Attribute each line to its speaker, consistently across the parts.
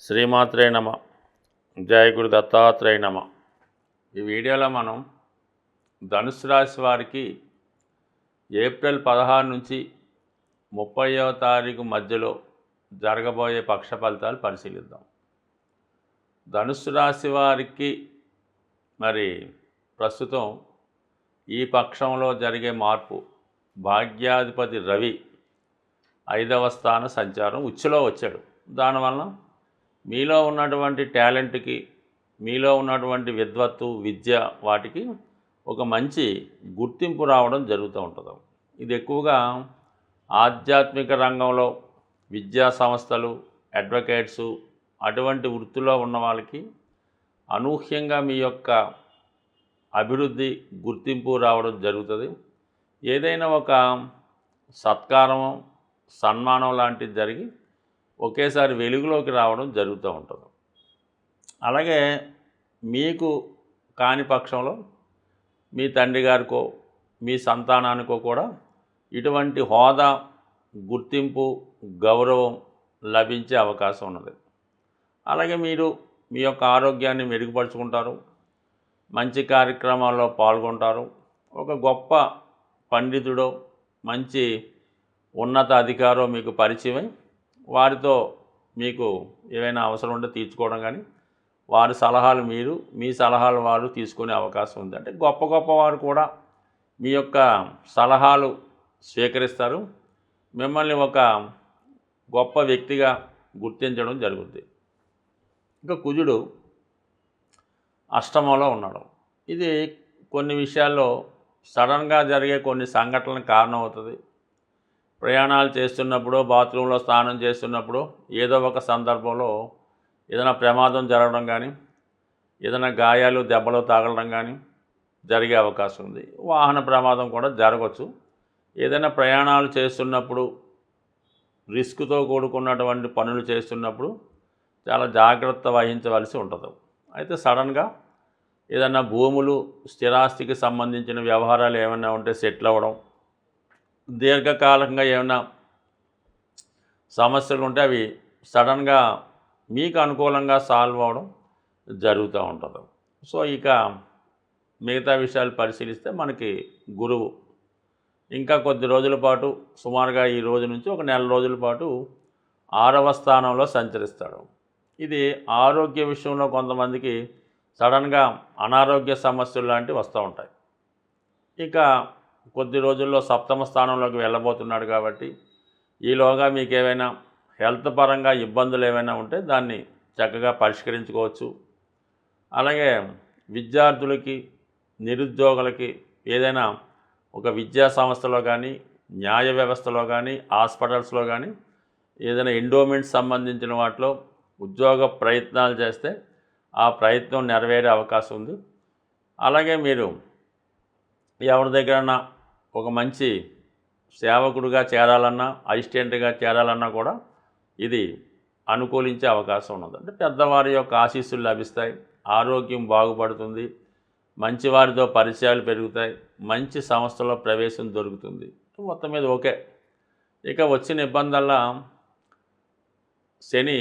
Speaker 1: శ్రీమాత్రే నమ. జయ గురు దత్తాత్రేయ నమ. ఈ వీడియోలో మనం ధనుసు రాశి వారికి ఏప్రిల్ 16 నుంచి 30వ తారీఖు మధ్యలో జరగబోయే పక్ష ఫలితాలు పరిశీలిద్దాం. ధనుసు రాశి వారికి మరి ప్రస్తుతం ఈ పక్షంలో జరిగే మార్పు, భాగ్యాధిపతి రవి 5వ స్థాన సంచారం ఉచ్చులో వచ్చాడు. దానివల్ల మీలో ఉన్నటువంటి టాలెంట్కి, మీలో ఉన్నటువంటి విద్వత్తు, విద్య, వాటికి ఒక మంచి గుర్తింపు రావడం జరుగుతూ ఉంటుంది. ఇది ఎక్కువగా ఆధ్యాత్మిక రంగంలో విద్యా సంస్థలు, అడ్వకేట్సు, అటువంటి వృత్తిలో ఉన్న వాళ్ళకి అనూహ్యంగా మీ యొక్క అభివృద్ధి, గుర్తింపు రావడం జరుగుతుంది. ఏదైనా ఒక సత్కారం, సన్మానం లాంటిది జరిగి ఒకేసారి వెలుగులోకి రావడం జరుగుతూ ఉంటుంది. అలాగే మీకు కాని పక్షంలో మీ తండ్రి గారికో, మీ సంతానానికో కూడా ఇటువంటి హోదా, గుర్తింపు, గౌరవం లభించే అవకాశం ఉన్నది. అలాగే మీరు మీ యొక్క ఆరోగ్యాన్ని మెరుగుపరుచుకుంటారు, మంచి కార్యక్రమాల్లో పాల్గొంటారు. ఒక గొప్ప పండితుడో, మంచి ఉన్నత అధికారో మీకు పరిచయం, వారితో మీకు ఏవైనా అవసరం ఉంటే తీర్చుకోవడం కానీ, వారి సలహాలు మీరు, మీ సలహాలు వారు తీసుకునే అవకాశం ఉంది. అంటే గొప్ప గొప్ప వారు కూడా మీ యొక్క సలహాలు స్వీకరిస్తారు, మిమ్మల్ని ఒక గొప్ప వ్యక్తిగా గుర్తించడం జరుగుతుంది. ఇంకా కుజుడు అష్టమంలో ఉన్నాడు. ఇది కొన్ని విషయాల్లో సడన్గా జరిగే కొన్ని సంఘటనలకు కారణం అవుతుంది. ప్రయాణాలు చేస్తున్నప్పుడు, బాత్రూంలో స్నానం చేస్తున్నప్పుడు, ఏదో ఒక సందర్భంలో ఏదైనా ప్రమాదం జరగడం కానీ, ఏదైనా గాయాలు, దెబ్బలు తగలడం కానీ జరిగే అవకాశం ఉంది. వాహన ప్రమాదం కూడా జరగవచ్చు. ఏదైనా ప్రయాణాలు చేస్తున్నప్పుడు, రిస్క్తో కూడుకున్నటువంటి పనులు చేస్తున్నప్పుడు చాలా జాగ్రత్త వహించవలసి ఉంటుంది. అయితే సడన్గా ఏదైనా భూములు, స్థిరాస్తికి సంబంధించిన వ్యవహారాలు ఏమైనా ఉంటే సెటిల్ అవ్వడం, దీర్ఘకాలంగా ఏమైనా సమస్యలు ఉంటే అవి సడన్గా మీకు అనుకూలంగా సాల్వ్ అవ్వడం జరుగుతూ ఉంటుంది. సో ఇక మిగతా విషయాలు పరిశీలిస్తే మనకి గురువు ఇంకా కొద్ది రోజుల పాటు, సుమారుగా ఈ రోజు నుంచి ఒక నెల రోజుల పాటు 6వ స్థానంలో సంచరిస్తాడు. ఇది ఆరోగ్య విషయంలో కొంతమందికి సడన్గా అనారోగ్య సమస్యలు లాంటివి వస్తూ ఉంటాయి. ఇక కొద్ది రోజుల్లో 7వ స్థానంలోకి వెళ్ళబోతున్నాడు కాబట్టి ఈలోగా మీకు ఏవైనా హెల్త్ పరంగా ఇబ్బందులు ఏమైనా ఉంటే దాన్ని చక్కగా పరిష్కరించుకోవచ్చు. అలాగే విద్యార్థులకి, నిరుద్యోగులకి ఏదైనా ఒక విద్యా సంస్థలో కానీ, న్యాయ వ్యవస్థలో కానీ, హాస్పిటల్స్లో కానీ ఏదైనా ఎండోమెంట్స్ సంబంధించిన వాటిలో ఉద్యోగ ప్రయత్నాలు చేస్తే ఆ ప్రయత్నం నెరవేరే అవకాశం ఉంది. అలాగే మీరు ఎవరి దగ్గరన్నా ఒక మంచి సేవకుడిగా చేరాలన్నా, అసిస్టెంట్గా చేరాలన్నా కూడా ఇది అనుకూలించే అవకాశం ఉన్నది. అంటే పెద్దవారి యొక్క ఆశీస్సులు లభిస్తాయి, ఆరోగ్యం బాగుపడుతుంది, మంచివారితో పరిచయాలు పెరుగుతాయి, మంచి సంస్థలో ప్రవేశం దొరుకుతుంది. మొత్తం మీద ఓకే. ఇక వచ్చిన ఇబ్బందల్లా శని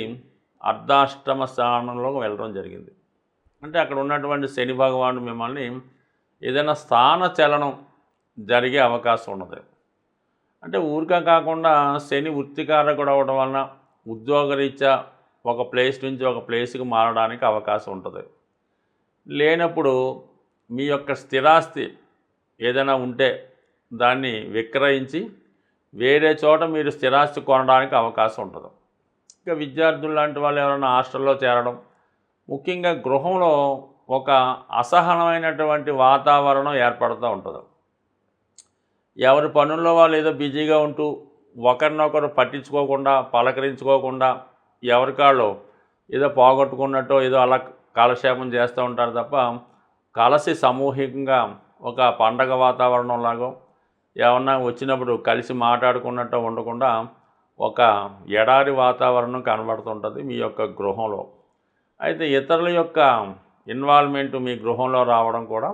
Speaker 1: అర్ధాష్టమ స్థానంలోకి వెళ్ళడం జరిగింది. అంటే అక్కడ ఉన్నటువంటి శని భగవానుడు మిమ్మల్ని ఏదైనా స్థాన చలనం జరిగే అవకాశం ఉన్నది. అంటే ఊరికే కాకుండా శని వృత్తికారకుడు అవ్వడం వలన ఉద్యోగరీత్యా ఒక ప్లేస్ నుంచి ఒక ప్లేస్కి మారడానికి అవకాశం ఉంటుంది. లేనప్పుడు మీ యొక్క స్థిరాస్తి ఏదైనా ఉంటే దాన్ని విక్రయించి వేరే చోట మీరు స్థిరాస్తి కొనడానికి అవకాశం ఉంటుంది. ఇక విద్యార్థులు లాంటి వాళ్ళు ఎవరైనా హాస్టల్లో చేరడం, ముఖ్యంగా గృహంలో ఒక అసహనమైనటువంటి వాతావరణం ఏర్పడుతూ ఉంటుంది. ఎవరి పనుల్లో వాళ్ళు ఏదో బిజీగా ఉంటూ ఒకరినొకరు పట్టించుకోకుండా, పలకరించుకోకుండా ఎవరికాళ్ళు ఏదో పోగొట్టుకున్నట్టు ఏదో అలా కాలక్షేపం చేస్తూ ఉంటారు తప్ప కలిసి సమూహికంగా ఒక పండగ వాతావరణంలాగో ఏమన్నా వచ్చినప్పుడు కలిసి మాట్లాడుకున్నట్టు ఉండకుండా ఒక ఎడారి వాతావరణం కనబడుతుంటుంది మీ యొక్క గృహంలో. అయితే ఇతరుల యొక్క ఇన్వాల్వ్మెంట్ మీ గృహంలో రావడం కూడా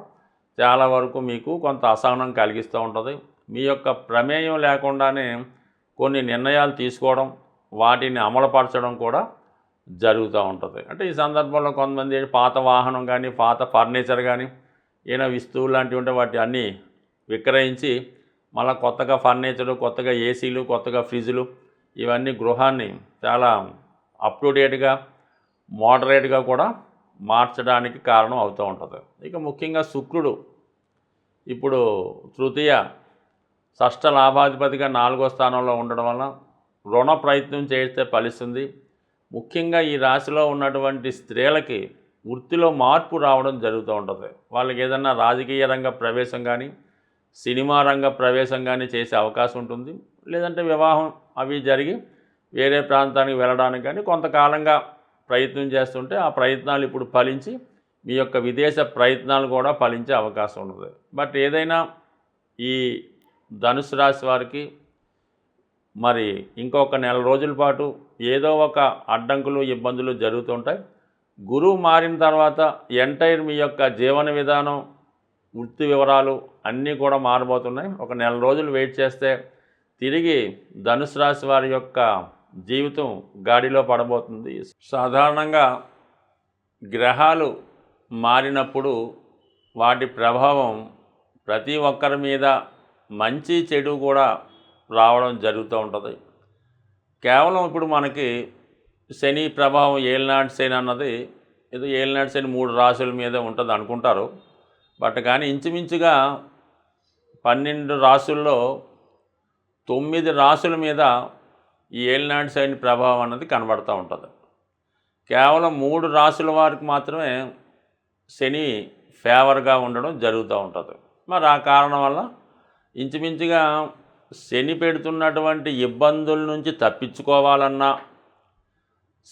Speaker 1: చాలా వరకు మీకు కొంత అసహనం కలిగిస్తూ ఉంటుంది. మీ యొక్క ప్రమేయం లేకుండానే కొన్ని నిర్ణయాలు తీసుకోవడం, వాటిని అమలుపరచడం కూడా జరుగుతూ ఉంటుంది. అంటే ఈ సందర్భంలో కొంతమంది పాత వాహనం కానీ పాత ఫర్నిచర్ కానీ ఏమైనా వస్తువులు లాంటివి ఉంటే వాటి అన్నీ విక్రయించి మళ్ళీ కొత్తగా ఫర్నిచరు, కొత్తగా ఏసీలు, కొత్తగా ఫ్రిడ్జ్లు ఇవన్నీ గృహాన్ని చాలా అప్ టు డేట్గా మోడరేట్గా కూడా మార్చడానికి కారణం అవుతూ ఉంటుంది. ఇక ముఖ్యంగా శుక్రుడు ఇప్పుడు తృతీయ షష్ఠ లాభాధిపతిగా 4వ స్థానంలో ఉండడం వల్ల రుణ ప్రయత్నం చేస్తే ఫలిస్తుంది. ముఖ్యంగా ఈ రాశిలో ఉన్నటువంటి స్త్రీలకి వృత్తిలో మార్పు రావడం జరుగుతూ ఉంటుంది. వాళ్ళకి ఏదన్నా రాజకీయ రంగ ప్రవేశం కానీ సినిమా రంగ ప్రవేశం కానీ చేసే అవకాశం ఉంటుంది. లేదంటే వివాహం అవి జరిగి వేరే ప్రాంతానికి వెళ్ళడానికి కానీ కొంతకాలంగా ప్రయత్నం చేస్తుంటే ఆ ప్రయత్నాలు ఇప్పుడు ఫలించి మీ యొక్క విదేశ ప్రయత్నాలు కూడా ఫలించే అవకాశం ఉంటుంది. బట్ ఏదైనా ఈ ధనుసు రాశి వారికి మరి ఇంకొక నెల రోజుల పాటు ఏదో ఒక అడ్డంకులు ఇబ్బందులు జరుగుతుంటాయి. గురువు మారిన తర్వాత ఎంటైర్ మీ యొక్క జీవన విధానం, వృత్తి వివరాలు అన్నీ కూడా మారబోతున్నాయి. ఒక నెల రోజులు వెయిట్ చేస్తే తిరిగి ధనుసు రాశి వారి యొక్క జీవితం గాడిలో పడబోతుంది. సాధారణంగా గ్రహాలు మారినప్పుడు వాటి ప్రభావం ప్రతి ఒక్కరి మీద మంచి చెడు కూడా రావడం జరుగుతూ ఉంటుంది. కేవలం ఇప్పుడు మనకి శని ప్రభావం ఏలినాటి శని అన్నది ఏదో ఏలినాటి శని 3 రాశుల మీద ఉంటుంది అనుకుంటారు. బట్ కానీ ఇంచుమించుగా 12 రాశుల్లో 9 రాశుల మీద ఈ ఏలినాటి శని ప్రభావం అన్నది కనబడుతూ ఉంటుంది. కేవలం 3 రాశుల వారికి మాత్రమే శని ఫేవర్గా ఉండడం జరుగుతూ ఉంటుంది. మరి ఆ కారణం వల్ల ఇంచుమించుగా శని పెడుతున్నటువంటి ఇబ్బందుల నుంచి తప్పించుకోవాలన్నా,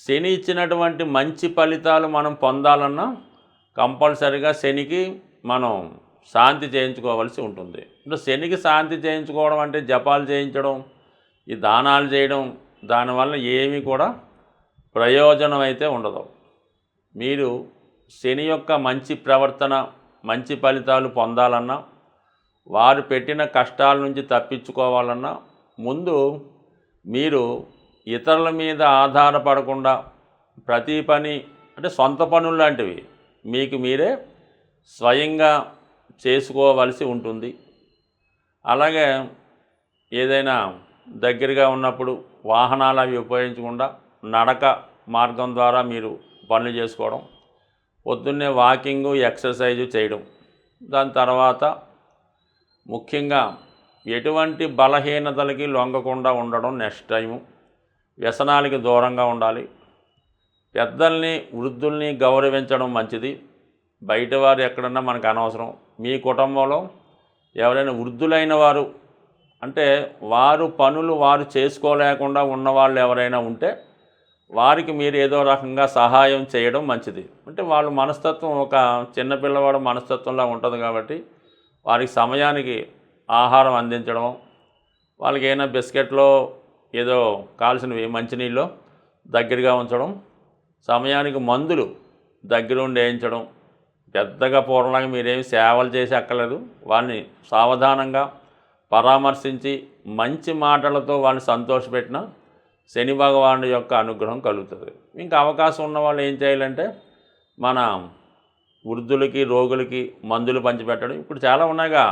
Speaker 1: శని ఇచ్చినటువంటి మంచి ఫలితాలు మనం పొందాలన్నా కంపల్సరిగా శనికి మనం శాంతి చేయించుకోవాల్సి ఉంటుంది. అంటే శనికి శాంతి చేయించుకోవడం అంటే జపాలు చేయించడం, ఈ దానాలు చేయడం, దానివల్ల ఏమీ కూడా ప్రయోజనం అయితే ఉండదు. మీరు శని యొక్క మంచి ప్రవర్తన, మంచి ఫలితాలు పొందాలన్నా, వారు పెట్టిన కష్టాల నుంచి తప్పించుకోవాలన్నా ముందు మీరు ఇతరుల మీద ఆధారపడకుండా ప్రతి పని అంటే సొంత పనులు లాంటివి మీకు మీరే స్వయంగా చేసుకోవలసి ఉంటుంది. అలాగే ఏదైనా దగ్గరగా ఉన్నప్పుడు వాహనాలు అవి ఉపయోగించకుండా నడక మార్గం ద్వారా మీరు పనులు చేసుకోవడం, పొద్దున్నే వాకింగు, ఎక్సర్సైజు చేయడం, దాని తర్వాత ముఖ్యంగా ఎటువంటి బలహీనతలకి లొంగకుండా ఉండడం నెక్స్ట్ టైము. వ్యసనాలకి దూరంగా ఉండాలి. పెద్దల్ని, వృద్ధుల్ని గౌరవించడం మంచిది. బయట వారు ఎక్కడన్నా మనకు అనవసరం. మీ కుటుంబంలో ఎవరైనా వృద్ధులైన వారు అంటే వారు పనులు వారు చేసుకోలేకుండా ఉన్నవాళ్ళు ఎవరైనా ఉంటే వారికి మీరు ఏదో రకంగా సహాయం చేయడం మంచిది. అంటే వాళ్ళ మనస్తత్వం ఒక చిన్నపిల్లవాడు మనస్తత్వంలా ఉంటుంది కాబట్టి వారికి సమయానికి ఆహారం అందించడం, వాళ్ళకి ఏమైనా బిస్కెట్లో ఏదో కావాల్సినవి మంచినీళ్ళు దగ్గరగా ఉంచడం, సమయానికి మందులు దగ్గరుండి వేయించడం. పెద్దగా పూర్వంలాగా మీరేమి సేవలు చేసి అక్కర్లేదు. వాళ్ళని సావధానంగా పరామర్శించి మంచి మాటలతో వాళ్ళని సంతోషపెట్టిన శని భగవానుడి యొక్క అనుగ్రహం కలుగుతుంది. ఇంకా అవకాశం ఉన్న వాళ్ళు ఏం చేయాలంటే మన వృద్ధులకి, రోగులకి మందులు పంచిపెట్టడం. ఇప్పుడు చాలా ఉన్నాయిగా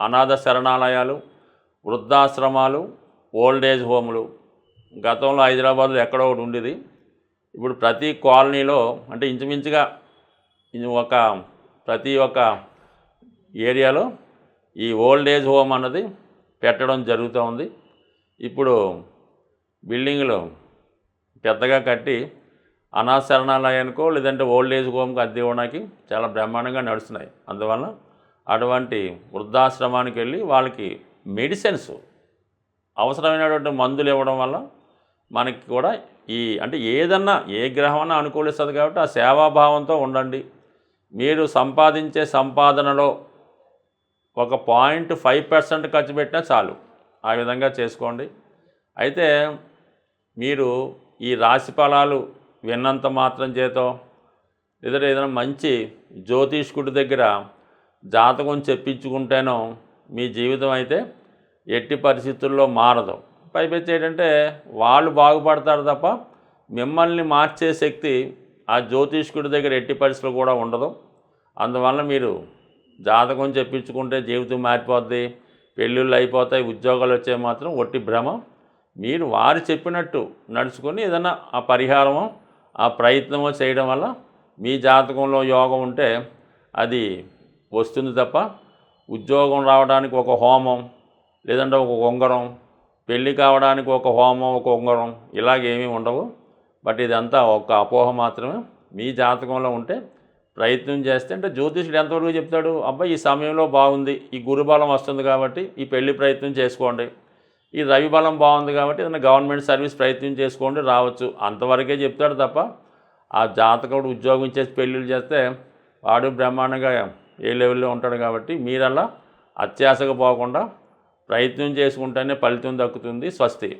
Speaker 1: అనాథ శరణాలయాలు, వృద్ధాశ్రమాలు, ఓల్డ్ ఏజ్ హోములు. గతంలో హైదరాబాద్లో ఎక్కడో ఒకటి ఉండేది. ఇప్పుడు ప్రతి కాలనీలో అంటే ఇంచుమించుగా ప్రతి ఒక్క ఏరియాలో ఈ ఓల్డ్ ఏజ్ హోమ్ అన్నది పెట్టడం జరుగుతూ ఉంది. ఇప్పుడు బిల్డింగులు పెద్దగా కట్టి అనాథ శరణాలయానికో లేదంటే ఓల్డ్ ఏజ్ హోమ్కి అద్దె ఇవ్వడానికి చాలా బ్రహ్మాండంగా నడుస్తున్నాయి. అందువల్ల అటువంటి వృద్ధాశ్రమానికి వెళ్ళి వాళ్ళకి మెడిసిన్స్, అవసరమైనటువంటి మందులు ఇవ్వడం వల్ల మనకి కూడా అంటే ఏదన్నా ఏ గ్రహమన్నా అనుకూలిస్తుంది కాబట్టి ఆ సేవాభావంతో ఉండండి. మీరు సంపాదించే సంపాదనలో ఒక 0.5% ఖర్చు పెట్టినా చాలు. ఆ విధంగా చేసుకోండి. అయితే మీరు ఈ రాశి ఫలాలు విన్నంత మాత్రం చేతో లేదా ఏదైనా మంచి జ్యోతిష్కుడి దగ్గర జాతకం చెప్పించుకుంటేనో మీ జీవితం అయితే ఎట్టి పరిస్థితుల్లో మారదు. పైపెచ్చి ఏంటంటే వాళ్ళు బాగుపడతారు తప్ప మిమ్మల్ని మార్చే శక్తి ఆ జ్యోతిష్కుడి దగ్గర ఎట్టి పరిస్థితులు కూడా ఉండదు. అందువల్ల మీరు జాతకం చెప్పించుకుంటే జీవితం మారిపోద్ది, పెళ్ళిళ్ళు అయిపోతాయి, ఉద్యోగాలు వచ్చే మాత్రం ఒట్టి భ్రమ. మీరు వారు చెప్పినట్టు నడుచుకొని ఏదైనా ఆ పరిహారమో ఆ ప్రయత్నమో చేయడం వల్ల మీ జాతకంలో యోగం ఉంటే అది వస్తుంది తప్ప ఉద్యోగం రావడానికి ఒక హోమం, లేదంటే ఒక ఉంగరం, పెళ్ళి కావడానికి ఒక హోమం, ఒక ఉంగరం ఇలాగేమీ ఉండవు. బట్ ఇదంతా ఒక అపోహ మాత్రమే. మీ జాతకంలో ఉంటే ప్రయత్నం చేస్తే, అంటే జ్యోతిష్యుడు ఎంతవరకు చెప్తాడు, అబ్బాయి ఈ సమయంలో బాగుంది, ఈ గురుబలం వస్తుంది కాబట్టి ఈ పెళ్లి ప్రయత్నం చేసుకోండి, ఈ రవి బలం బాగుంది కాబట్టి ఏదైనా గవర్నమెంట్ సర్వీస్ ప్రయత్నం చేసుకోండి, రావచ్చు, అంతవరకే చెప్తాడు తప్ప ఆ జాతకుడు ఉద్యోగం చేసి పెళ్ళిళ్ళు చేస్తే వాడు బ్రహ్మాండంగా ఏ లెవెల్లో ఉంటాడు. కాబట్టి మీరలా అత్యాశగా పోకుండా ప్రయత్నం చేసుకుంటేనే ఫలితం దక్కుతుంది. స్వస్తి.